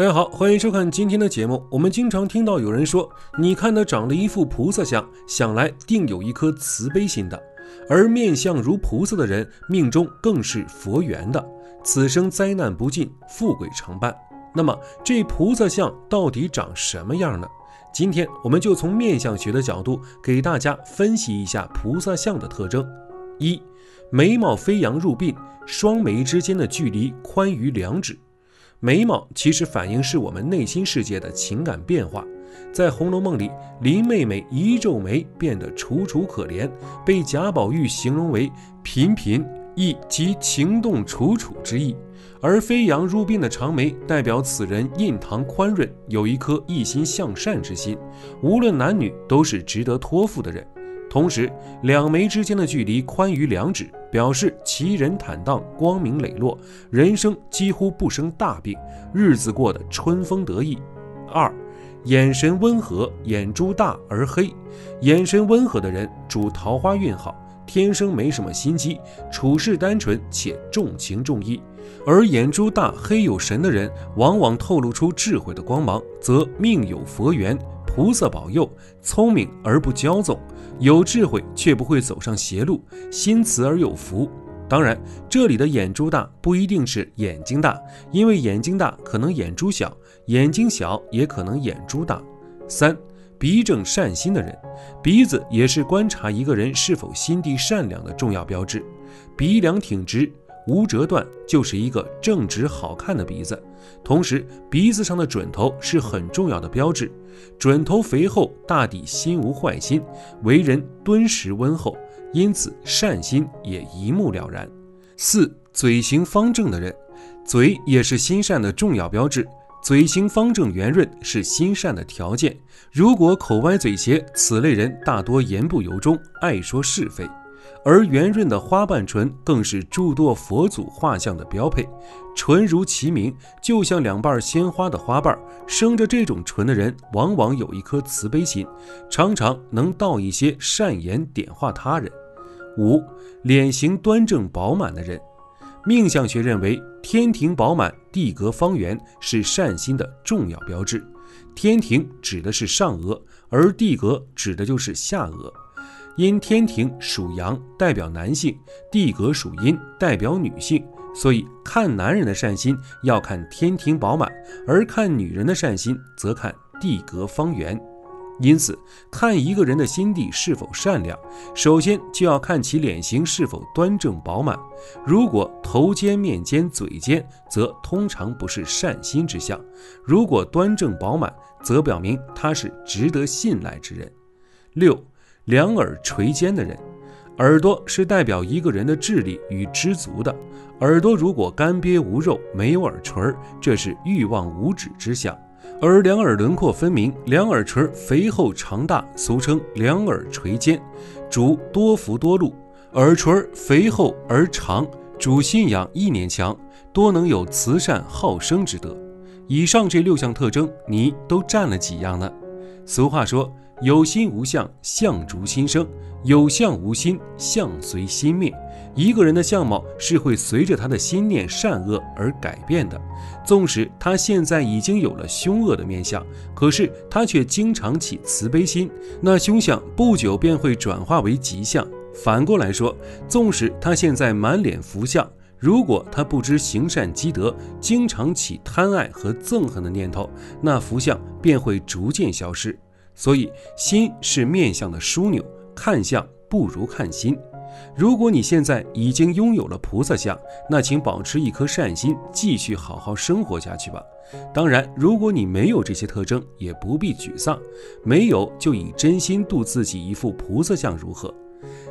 大家好，欢迎收看今天的节目。我们经常听到有人说，你看他长了一副菩萨像，想来定有一颗慈悲心的。而面相如菩萨的人，命中更是佛缘的，此生灾难不尽，富贵常伴。那么这菩萨像到底长什么样呢？今天我们就从面相学的角度给大家分析一下菩萨像的特征。一、眉毛飞扬入鬓，双眉之间的距离宽于2指。眉毛其实反映是我们内心世界的情感变化。在《红楼梦》里，林妹妹一皱眉变得楚楚可怜，被贾宝玉形容为频频，意即情动楚楚之意。而飞扬入鬓的长眉代表此人印堂宽润，有一颗一心向善之心，无论男女都是值得托付的人。同时，两眉之间的距离宽于2指，表示其人坦荡，光明磊落，人生几乎不生大病，日子过得春风得意。2、眼神温和，眼珠大而黑。眼神温和的人主桃花运好，天生没什么心机，处事单纯且重情重义。而眼珠大黑有神的人，往往透露出智慧的光芒，则命有佛缘，菩萨保佑，聪明而不骄纵，有智慧却不会走上邪路，心慈而有福。当然，这里的眼珠大不一定是眼睛大，因为眼睛大可能眼珠小，眼睛小也可能眼珠大。3、鼻正善心的人，鼻子也是观察一个人是否心地善良的重要标志。鼻梁挺直，无折断，就是一个正直好看的鼻子。同时，鼻子上的准头是很重要的标志，准头肥厚，大抵心无坏心，为人敦实温厚，因此善心也一目了然。4、嘴型方正的人，嘴也是心善的重要标志，嘴型方正圆润是心善的条件。如果口歪嘴斜，此类人大多言不由衷，爱说是非。而圆润的花瓣唇更是诸多佛祖画像的标配，唇如其名，就像2瓣鲜花的花瓣，生着这种唇的人往往有一颗慈悲心，常常能道一些善言点化他人。5、脸型端正饱满的人，命相学认为天庭饱满，地阁方圆是善心的重要标志。天庭指的是上额，而地阁指的就是下额。因天庭属阳，代表男性，地阁属阴，代表女性，所以看男人的善心要看天庭饱满，而看女人的善心则看地阁方圆。因此，看一个人的心地是否善良，首先就要看其脸型是否端正饱满。如果头尖、面尖、嘴尖，则通常不是善心之相；如果端正饱满，则表明他是值得信赖之人。6、两耳垂肩的人，耳朵是代表一个人的智力与知足的。耳朵如果干瘪无肉，没有耳垂，这是欲望无止之相。而两耳轮廓分明，两耳垂肥厚长大，俗称两耳垂肩，主多福多禄。耳垂肥厚而长，主信仰意念强，多能有慈善好生之德。以上这6项特征，你都占了几样呢？俗话说，有心无相，相逐心生；有相无心，相随心灭。一个人的相貌是会随着他的心念善恶而改变的。纵使他现在已经有了凶恶的面相，可是他却经常起慈悲心，那凶相不久便会转化为吉相。反过来说，纵使他现在满脸福相，如果他不知行善积德，经常起贪爱和憎恨的念头，那福相便会逐渐消失。所以心是面相的枢纽，看相不如看心。如果你现在已经拥有了菩萨相，那请保持一颗善心，继续好好生活下去吧。当然，如果你没有这些特征，也不必沮丧，没有就以真心度自己一副菩萨相如何？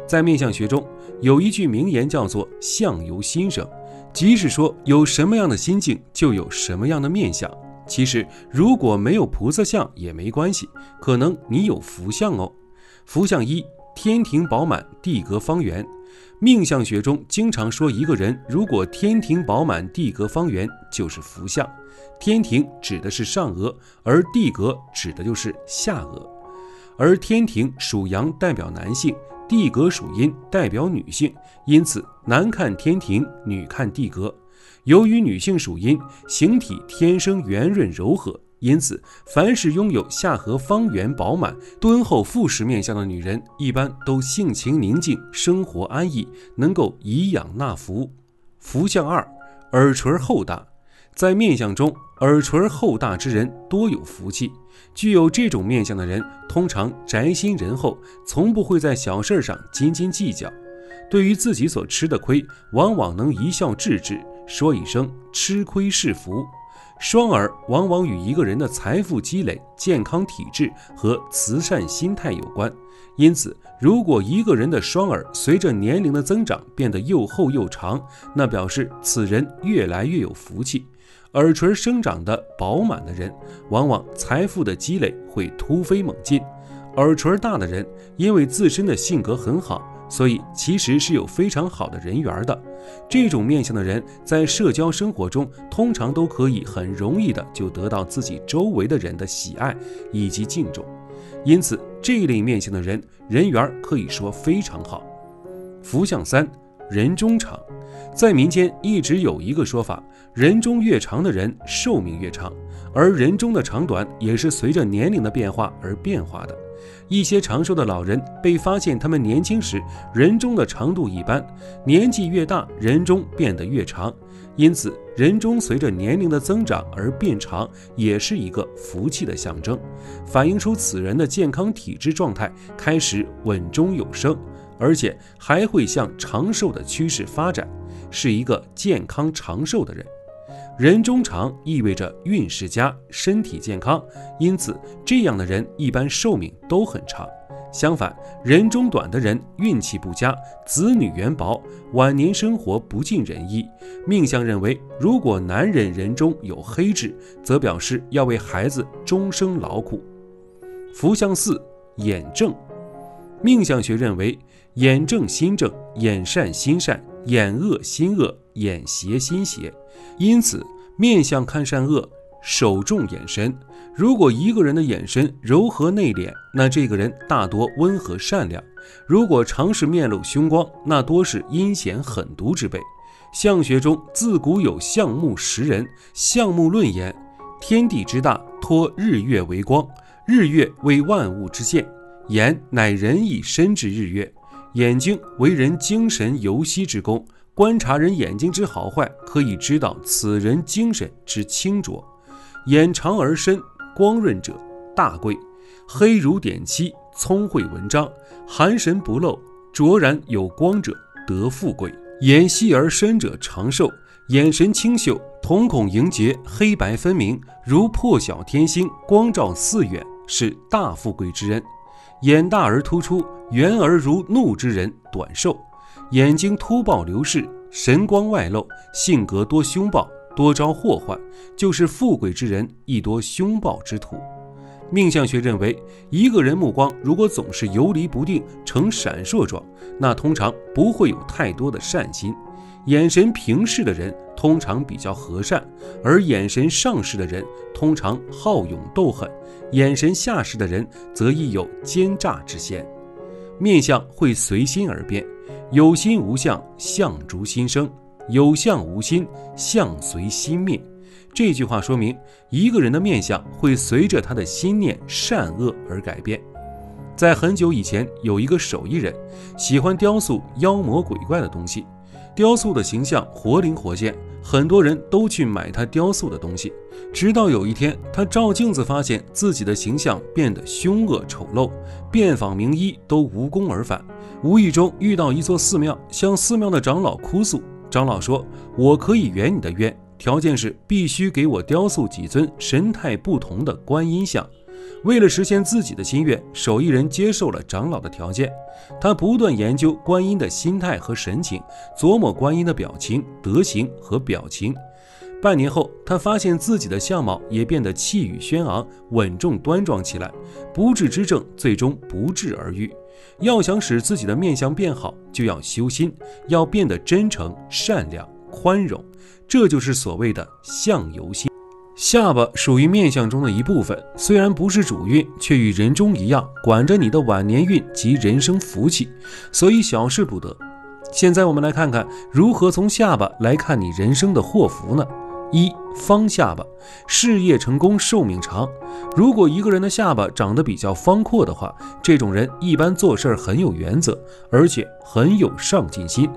在面相学中，有一句名言叫做相由心生，即是说有什么样的心境，就有什么样的面相。其实如果没有菩萨相也没关系，可能你有福相哦。福相1，天庭饱满，地阁方圆。命相学中经常说一个人如果天庭饱满，地阁方圆，就是福相。天庭指的是上额，而地阁指的就是下额。而天庭属阳，代表男性，地阁属阴，代表女性，因此男看天庭，女看地阁。由于女性属阴，形体天生圆润柔和，因此凡是拥有下颌方圆饱满、敦厚富实面相的女人，一般都性情宁静，生活安逸，能够颐养纳福。福相2，耳垂厚大。在面相中，耳垂厚大之人多有福气。具有这种面相的人，通常宅心仁厚，从不会在小事上斤斤计较。对于自己所吃的亏，往往能一笑置之，说一声吃亏是福。双耳往往与一个人的财富积累、健康体质和慈善心态有关。因此，如果一个人的双耳随着年龄的增长变得又厚又长，那表示此人越来越有福气。耳垂生长的饱满的人，往往财富的积累会突飞猛进。耳垂大的人，因为自身的性格很好，所以其实是有非常好的人缘的。这种面相的人在社交生活中，通常都可以很容易的就得到自己周围的人的喜爱以及敬重。因此，这一类面相的人，人缘可以说非常好。福相3，人中长。在民间一直有一个说法，人中越长的人寿命越长，而人中的长短也是随着年龄的变化而变化的。一些长寿的老人被发现他们年轻时人中的长度一般，年纪越大人中变得越长，因此人中随着年龄的增长而变长，也是一个福气的象征，反映出此人的健康体质状态开始稳中有升，而且还会向长寿的趋势发展，是一个健康长寿的人。人中长意味着运势佳，身体健康，因此这样的人一般寿命都很长。相反，人中短的人运气不佳，子女缘薄，晚年生活不尽人意。命相认为，如果男人人中有黑痣，则表示要为孩子终生劳苦。福相4，眼正。命相学认为，眼正心正，眼善心善，眼恶心恶，眼邪心邪。因此，面相看善恶，首重眼神。如果一个人的眼神柔和内敛，那这个人大多温和善良；如果常是面露凶光，那多是阴险狠毒之辈。相学中自古有相目识人，相目论言：天地之大，托日月为光，日月为万物之见，眼乃人以身之日月，眼睛为人精神游息之功。观察人眼睛之好坏，可以知道此人精神之清浊。眼长而深，光润者大贵，黑如点漆，聪慧文章，含神不露，卓然有光者得富贵。眼细而深者长寿，眼神清秀，瞳孔莹洁，黑白分明，如破晓天星，光照四远，是大富贵之人。眼大而突出，圆而如怒之人短寿。眼睛突暴流逝，神光外露，性格多凶暴，多招祸患，就是富贵之人亦多凶暴之徒。命相学认为，一个人目光如果总是游离不定，呈闪烁状，那通常不会有太多的善心。眼神平视的人通常比较和善，而眼神上视的人通常好勇斗狠，眼神下视的人则亦有奸诈之嫌。面相会随心而变，有心无相，相逐心生；有相无心，相随心灭。这句话说明，一个人的面相会随着他的心念善恶而改变。在很久以前，有一个手艺人喜欢雕塑妖魔鬼怪的东西，雕塑的形象活灵活现，很多人都去买他雕塑的东西。直到有一天，他照镜子发现自己的形象变得凶恶丑陋，遍访名医都无功而返。无意中遇到一座寺庙，向寺庙的长老哭诉。长老说：“我可以圆你的愿，条件是必须给我雕塑几尊神态不同的观音像。”为了实现自己的心愿，手艺人接受了长老的条件。他不断研究观音的心态和神情，琢磨观音的表情、德行和表情。半年后，他发现自己的相貌也变得气宇轩昂、稳重端庄起来。不治之症最终不治而愈。要想使自己的面相变好，就要修心，要变得真诚、善良、宽容，这就是所谓的相由心。下巴属于面相中的一部分，虽然不是主运，却与人中一样，管着你的晚年运及人生福气，所以小事不得。现在我们来看看如何从下巴来看你人生的祸福呢？一、方下巴，事业成功，寿命长。如果一个人的下巴长得比较方阔的话，这种人一般做事很有原则，而且很有上进心。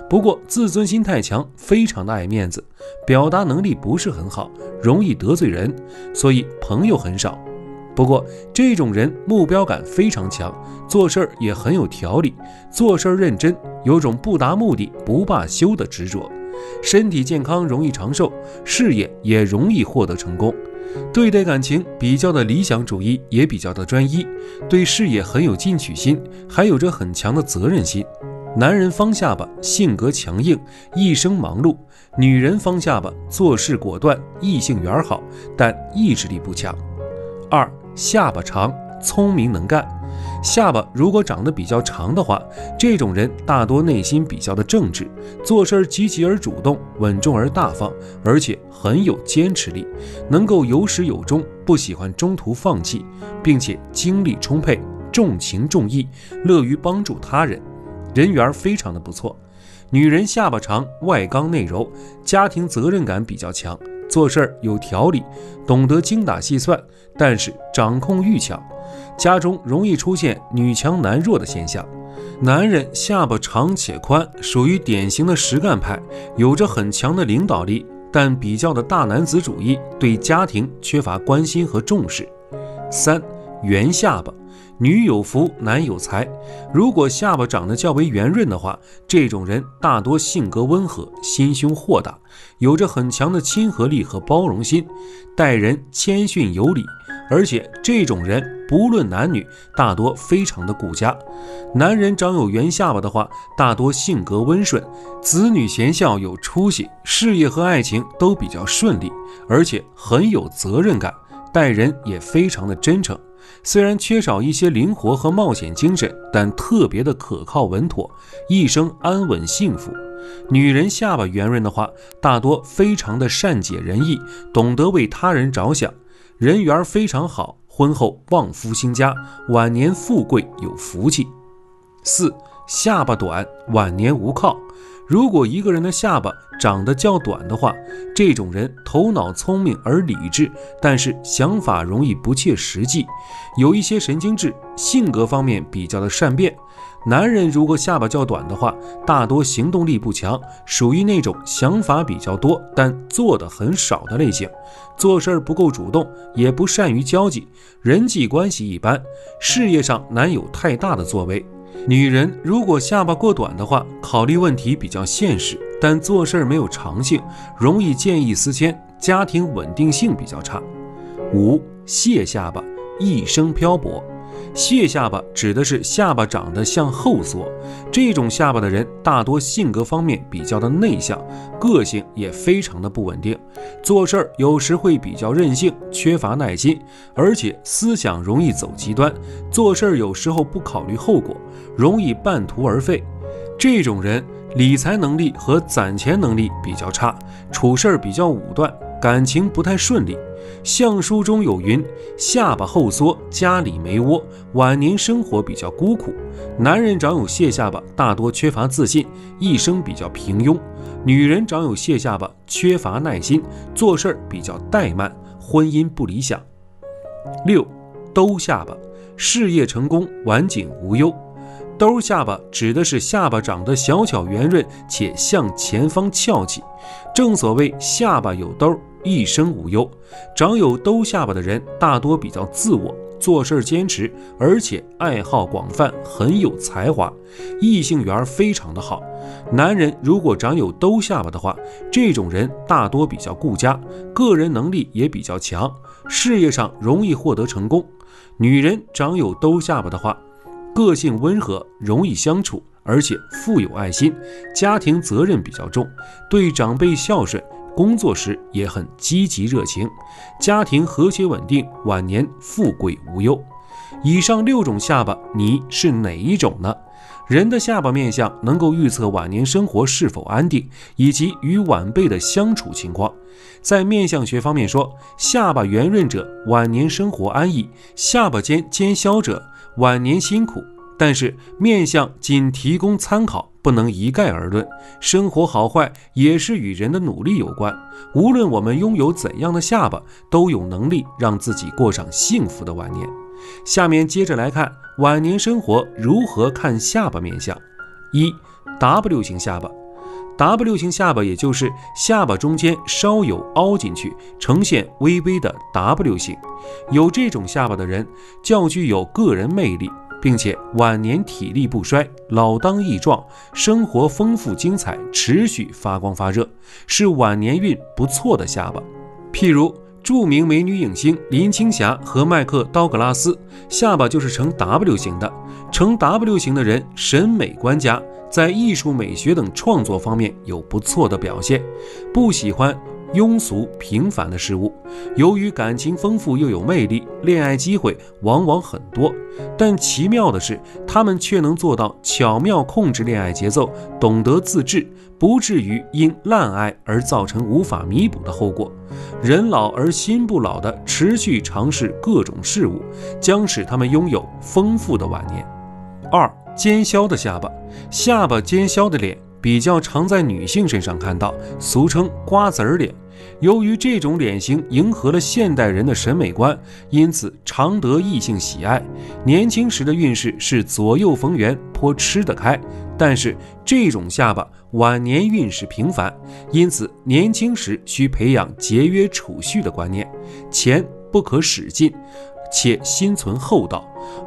不过自尊心太强，非常的爱面子，表达能力不是很好，容易得罪人，所以朋友很少。不过这种人目标感非常强，做事也很有条理，做事认真，有种不达目的不罢休的执着。身体健康，容易长寿，事业也容易获得成功。对待感情比较的理想主义，也比较的专一，对事业很有进取心，还有着很强的责任心。男人方下巴，性格强硬，一生忙碌；女人方下巴，做事果断，异性缘好，但意志力不强。二、下巴长，聪明能干。下巴如果长得比较长的话，这种人大多内心比较的正直，做事积极而主动，稳重而大方，而且很有坚持力，能够有始有终，不喜欢中途放弃，并且精力充沛，重情重义，乐于帮助他人，人缘非常的不错。女人下巴长，外刚内柔，家庭责任感比较强，做事有条理，懂得精打细算，但是掌控欲强，家中容易出现女强男弱的现象。男人下巴长且宽，属于典型的实干派，有着很强的领导力，但比较的大男子主义，对家庭缺乏关心和重视。三、圆下巴，女有福，男有财。如果下巴长得较为圆润的话，这种人大多性格温和，心胸豁达，有着很强的亲和力和包容心，待人谦逊有礼，而且这种人不论男女，大多非常的顾家。男人长有圆下巴的话，大多性格温顺，子女贤孝有出息，事业和爱情都比较顺利，而且很有责任感，待人也非常的真诚。虽然缺少一些灵活和冒险精神，但特别的可靠稳妥，一生安稳幸福。女人下巴圆润的话，大多非常的善解人意，懂得为他人着想，人缘非常好，婚后旺夫兴家，晚年富贵有福气。四、下巴短，晚年无靠。如果一个人的下巴长得较短的话，这种人头脑聪明而理智，但是想法容易不切实际，有一些神经质，性格方面比较的善变。男人如果下巴较短的话，大多行动力不强，属于那种想法比较多但做的很少的类型，做事不够主动，也不善于交际，人际关系一般，事业上难有太大的作为。女人如果下巴过短的话，考虑问题比较现实，但做事没有长性，容易见异思迁，家庭稳定性比较差。五、蟹下巴，一生漂泊。蟹下巴指的是下巴长得向后缩，这种下巴的人大多性格方面比较的内向，个性也非常的不稳定，做事有时会比较任性，缺乏耐心，而且思想容易走极端，做事有时候不考虑后果，容易半途而废。这种人理财能力和攒钱能力比较差，处事比较武断，感情不太顺利。相书中有云，下巴后缩，家里没窝，晚年生活比较孤苦。男人长有蟹下巴，大多缺乏自信，一生比较平庸。女人长有蟹下巴，缺乏耐心，做事比较怠慢，婚姻不理想。六、兜下巴，事业成功，晚景无忧。兜下巴指的是下巴长得小巧圆润且向前方翘起，正所谓下巴有兜，一生无忧。长有兜下巴的人大多比较自我，做事坚持，而且爱好广泛，很有才华，异性缘非常的好。男人如果长有兜下巴的话，这种人大多比较顾家，个人能力也比较强，事业上容易获得成功。女人长有兜下巴的话，个性温和，容易相处，而且富有爱心，家庭责任比较重，对长辈孝顺，工作时也很积极热情，家庭和谐稳定，晚年富贵无忧。以上6种下巴，你是哪一种呢？人的下巴面相能够预测晚年生活是否安定，以及与晚辈的相处情况。在面相学方面说，下巴圆润者晚年生活安逸，下巴尖尖削者晚年辛苦。但是面相仅提供参考，不能一概而论。生活好坏也是与人的努力有关。无论我们拥有怎样的下巴，都有能力让自己过上幸福的晚年。下面接着来看晚年生活如何看下巴面相。一、W 型下巴。W 型下巴也就是下巴中间稍有凹进去，呈现微微的 W 型。有这种下巴的人较具有个人魅力，并且晚年体力不衰，老当益壮，生活丰富精彩，持续发光发热，是晚年运不错的下巴。譬如著名美女影星林青霞和麦克道格拉斯，下巴就是呈 W 型的。呈 W 型的人审美观家，在艺术美学等创作方面有不错的表现，不喜欢庸俗平凡的事物。由于感情丰富又有魅力，恋爱机会往往很多，但奇妙的是，他们却能做到巧妙控制恋爱节奏，懂得自制，不至于因滥爱而造成无法弥补的后果。人老而心不老的持续尝试各种事物，将使他们拥有丰富的晚年。二、尖削的下巴。下巴尖削的脸比较常在女性身上看到，俗称瓜子脸。由于这种脸型迎合了现代人的审美观，因此常得异性喜爱。年轻时的运势是左右逢源，颇吃得开，但是这种下巴晚年运势平凡，因此年轻时需培养节约储蓄的观念，钱不可使尽，且心存厚道，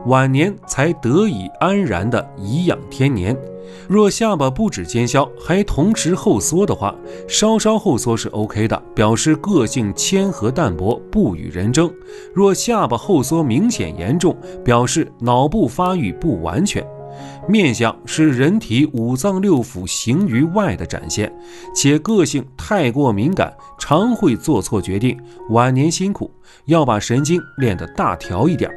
晚年才得以安然地颐养天年。若下巴不止尖削，还同时后缩的话，稍稍后缩是 OK 的，表示个性谦和淡泊，不与人争。若下巴后缩明显严重，表示脑部发育不完全。面相是人体五脏六腑形于外的展现，且个性太过敏感，常会做错决定，晚年辛苦，要把神经练得大条一点。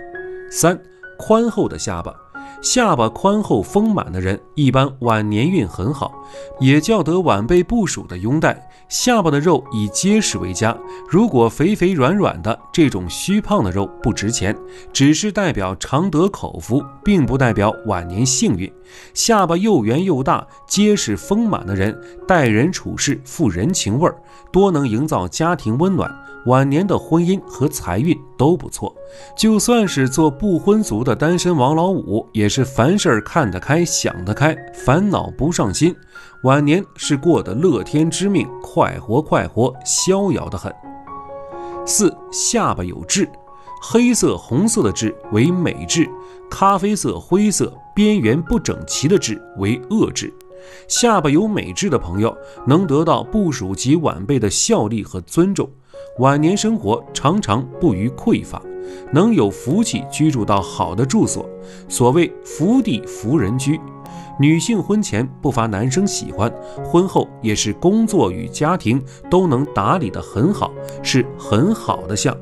三、宽厚的下巴。下巴宽厚丰满的人一般晚年运很好，也较得晚辈部属的拥戴。下巴的肉以结实为佳，如果肥肥软软的，这种虚胖的肉不值钱，只是代表常得口福，并不代表晚年幸运。下巴又圆又大、结实丰满的人，待人处事富人情味儿，多能营造家庭温暖，晚年的婚姻和财运都不错。就算是做不婚族的单身王老五，也是凡事看得开想得开，烦恼不上心，晚年是过得乐天知命，快活逍遥得很。四、下巴有痣。黑色红色的痣为美痣，咖啡色灰色边缘不整齐的痣为恶痣。下巴有美痣的朋友能得到部属及晚辈的效力和尊重，晚年生活常常不虞匮乏，能有福气居住到好的住所，所谓福地福人居。女性婚前不乏男生喜欢，婚后也是工作与家庭都能打理得很好，是很好的相。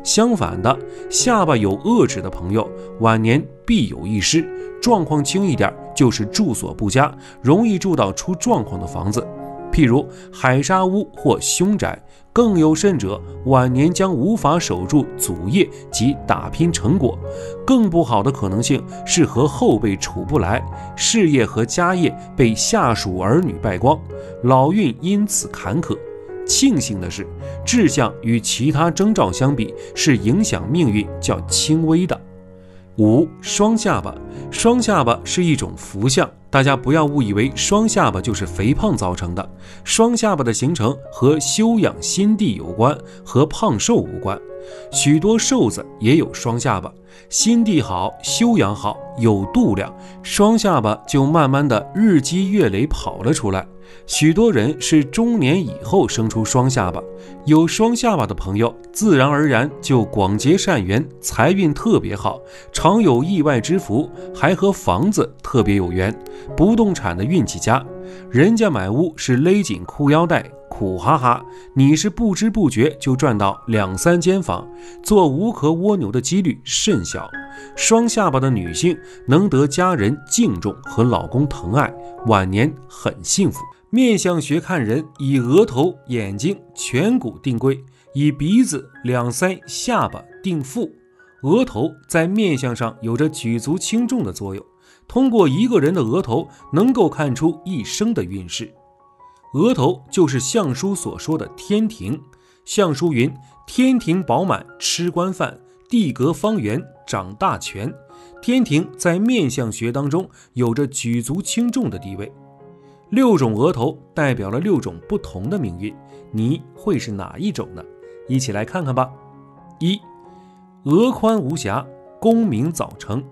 相反的，下巴有恶痣的朋友晚年必有一失，状况轻一点就是住所不佳，容易住到出状况的房子，譬如海沙屋或凶宅。更有甚者，晚年将无法守住祖业及打拼成果。更不好的可能性是和后辈处不来，事业和家业被下属儿女败光，老运因此坎坷。庆幸的是，痣相与其他征兆相比，是影响命运较轻微的。五、双下巴。双下巴是一种福相，大家不要误以为双下巴就是肥胖造成的。双下巴的形成和修养心地有关，和胖瘦无关。许多瘦子也有双下巴，心地好，修养好，有度量，双下巴就慢慢的日积月累跑了出来。许多人是中年以后生出双下巴，有双下巴的朋友自然而然就广结善缘，财运特别好，常有意外之福，还和房子特别有缘，不动产的运气佳。人家买屋是勒紧裤腰带，苦哈哈，你是不知不觉就赚到2、3间房，做无壳蜗牛的几率甚小。双下巴的女性能得家人敬重和老公疼爱，晚年很幸福。面相学看人以额头、眼睛、颧骨定贵，以鼻子、两腮、下巴定富。额头在面相上有着举足轻重的作用，通过一个人的额头能够看出一生的运势。额头就是相书所说的天庭，相书云：天庭饱满吃官饭，地阁方圆掌大权。天庭在面相学当中有着举足轻重的地位。6种额头代表了6种不同的命运，你会是哪一种呢？一起来看看吧。1. 额宽无瑕，功名早成。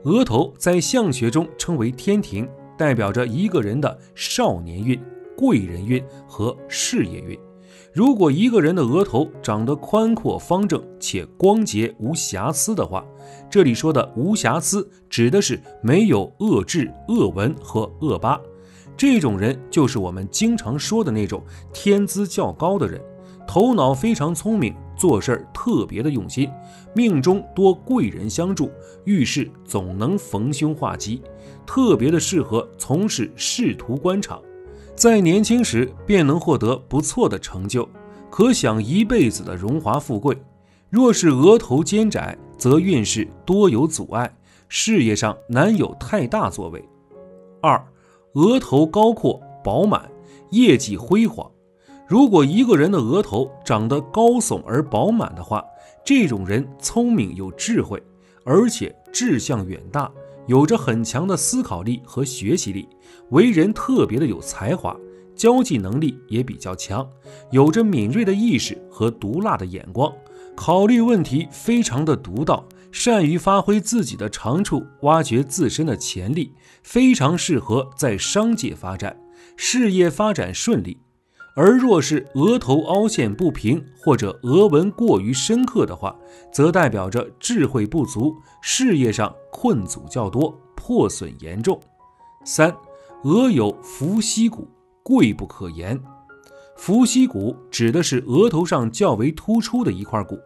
额头在相学中称为天庭，代表着一个人的少年运、贵人运和事业运。如果一个人的额头长得宽阔方正且光洁无瑕疵的话，这里说的无瑕疵指的是没有恶痣、恶纹和恶疤。这种人就是我们经常说的那种天资较高的人，头脑非常聪明，做事特别的用心，命中多贵人相助，遇事总能逢凶化吉，特别的适合从事仕途官场，在年轻时便能获得不错的成就，可享一辈子的荣华富贵。若是额头尖窄，则运势多有阻碍，事业上难有太大作为。2. 额头高阔饱满，业绩辉煌。如果一个人的额头长得高耸而饱满的话，这种人聪明有智慧，而且志向远大，有着很强的思考力和学习力，为人特别的有才华，交际能力也比较强，有着敏锐的意识和毒辣的眼光，考虑问题非常的独到，善于发挥自己的长处，挖掘自身的潜力，非常适合在商界发展，事业发展顺利。而若是额头凹陷不平或者额纹过于深刻的话，则代表着智慧不足，事业上困阻较多，破损严重。3. 额有伏羲骨，贵不可言。伏羲骨指的是额头上较为突出的一块骨，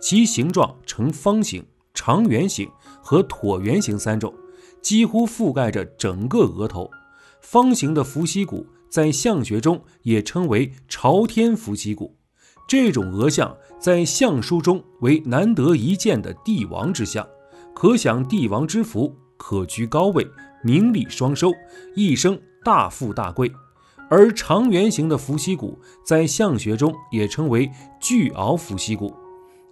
其形状呈方形、长圆形和椭圆形3种，几乎覆盖着整个额头。方形的伏羲骨在相学中也称为朝天伏羲骨，这种额相在相书中为难得一见的帝王之相，可享帝王之福，可居高位，名利双收，一生大富大贵。而长圆形的伏羲骨在相学中也称为巨鳌伏羲骨，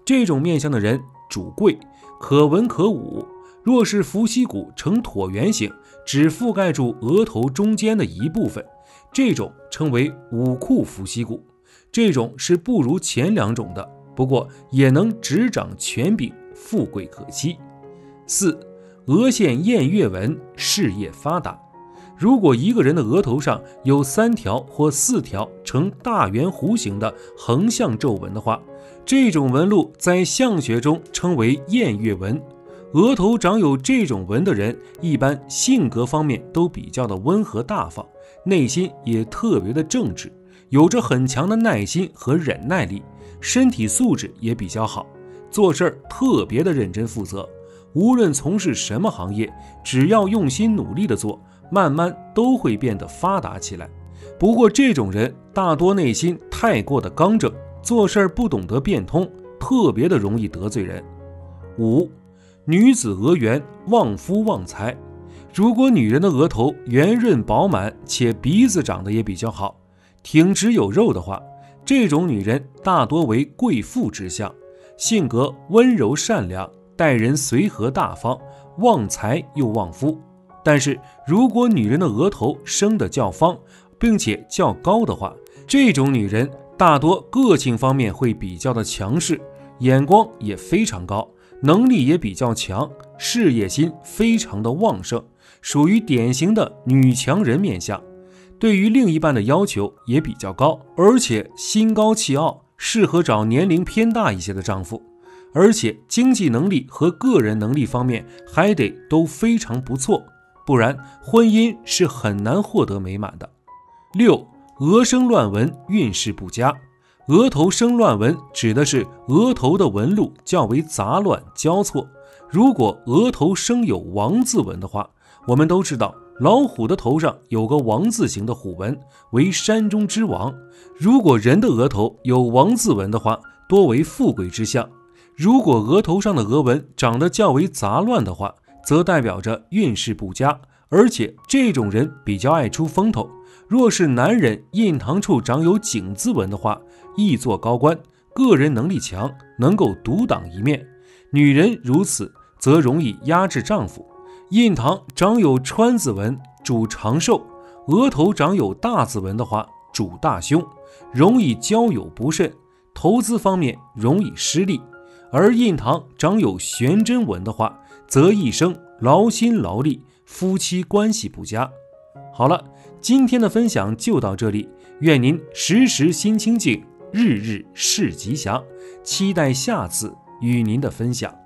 这种面相的人主贵，可文可武。若是伏羲骨呈椭圆形，只覆盖住额头中间的一部分，这种称为武库伏羲骨，这种是不如前2种的，不过也能执掌权柄，富贵可期。4. 额现偃月纹，事业发达。如果一个人的额头上有3条或4条呈大圆弧形的横向皱纹的话，这种纹路在相学中称为偃月纹。额头长有这种纹的人，一般性格方面都比较的温和大方，内心也特别的正直，有着很强的耐心和忍耐力，身体素质也比较好，做事特别的认真负责。无论从事什么行业，只要用心努力的做，慢慢都会变得发达起来。不过这种人大多内心太过的刚正，做事不懂得变通，特别的容易得罪人。5. 女子额圆，旺夫旺财。如果女人的额头圆润饱满，且鼻子长得也比较好，挺直有肉的话，这种女人大多为贵妇之相，性格温柔善良，待人随和大方，旺财又旺夫。但是如果女人的额头生得较方，并且较高的话，这种女人大多个性方面会比较的强势，眼光也非常高，能力也比较强，事业心非常的旺盛，属于典型的女强人面相。对于另一半的要求也比较高，而且心高气傲，适合找年龄偏大一些的丈夫。而且经济能力和个人能力方面还得都非常不错，不然婚姻是很难获得美满的。6. 额生乱纹，运势不佳。额头生乱纹指的是额头的纹路较为杂乱交错。如果额头生有王字纹的话，我们都知道老虎的头上有个王字形的虎纹，为山中之王。如果人的额头有王字纹的话，多为富贵之相。如果额头上的额纹长得较为杂乱的话，则代表着运势不佳，而且这种人比较爱出风头。若是男人印堂处长有井字纹的话，易做高官，个人能力强，能够独当一面。女人如此，则容易压制丈夫。印堂长有川字纹，主长寿；额头长有大字纹的话，主大凶，容易交友不慎，投资方面容易失利。而印堂长有悬针纹的话，则一生劳心劳力，夫妻关系不佳。好了，今天的分享就到这里，愿您时时心清静，日日事吉祥，期待下次与您的分享。